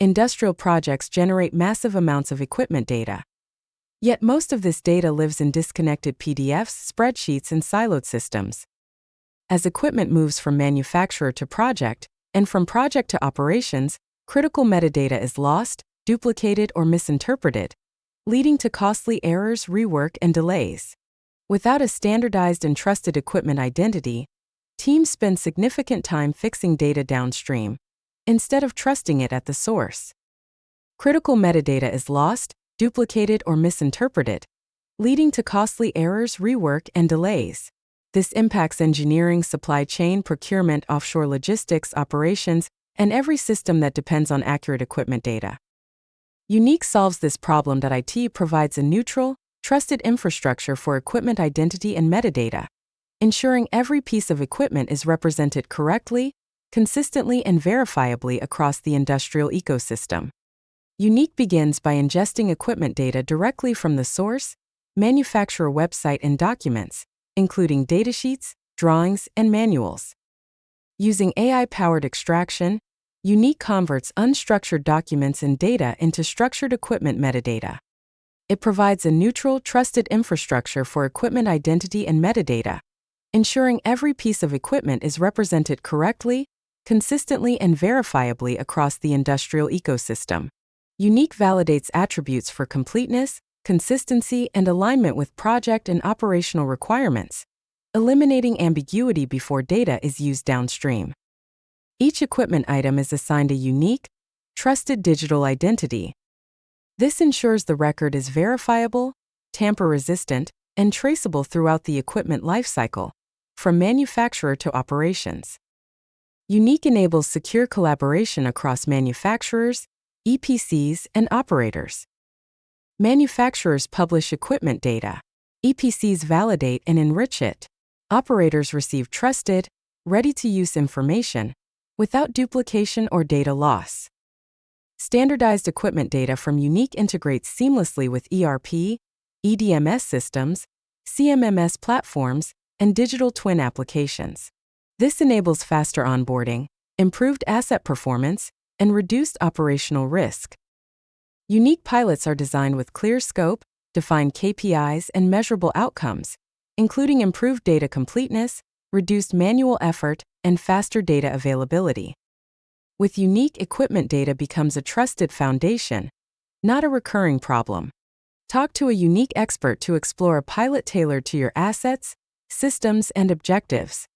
Industrial projects generate massive amounts of equipment data. Yet most of this data lives in disconnected PDFs, spreadsheets, and siloed systems. As equipment moves from manufacturer to project, and from project to operations, critical metadata is lost, duplicated, or misinterpreted, leading to costly errors, rework, and delays. Without a standardized and trusted equipment identity, teams spend significant time fixing data downstream, instead of trusting it at the source. Critical metadata is lost, duplicated, or misinterpreted, leading to costly errors, rework, and delays. This impacts engineering, supply chain, procurement, offshore logistics, operations, and every system that depends on accurate equipment data. UNIIEQ solves this problem. IT provides a neutral, trusted infrastructure for equipment identity and metadata, ensuring every piece of equipment is represented correctly, consistently, and verifiably across the industrial ecosystem. UNIIEQ begins by ingesting equipment data directly from the source, manufacturer website, and documents, including datasheets, drawings, and manuals. Using AI-powered extraction, UNIIEQ converts unstructured documents and data into structured equipment metadata. It provides a neutral, trusted infrastructure for equipment identity and metadata, ensuring every piece of equipment is represented correctly, consistently, and verifiably across the industrial ecosystem. UNIIEQ validates attributes for completeness, consistency, and alignment with project and operational requirements, eliminating ambiguity before data is used downstream. Each equipment item is assigned a unique, trusted digital identity. This ensures the record is verifiable, tamper-resistant, and traceable throughout the equipment lifecycle, from manufacturer to operations. UNIIEQ enables secure collaboration across manufacturers, EPCs, and operators. Manufacturers publish equipment data. EPCs validate and enrich it. Operators receive trusted, ready-to-use information without duplication or data loss. Standardized equipment data from UNIIEQ integrates seamlessly with ERP, EDMS systems, CMMS platforms, and digital twin applications. This enables faster onboarding, improved asset performance, and reduced operational risk. UNIIEQ pilots are designed with clear scope, defined KPIs, and measurable outcomes, including improved data completeness, reduced manual effort, and faster data availability. With UNIIEQ, equipment data becomes a trusted foundation, not a recurring problem. Talk to a UNIIEQ expert to explore a pilot tailored to your assets, systems, and objectives.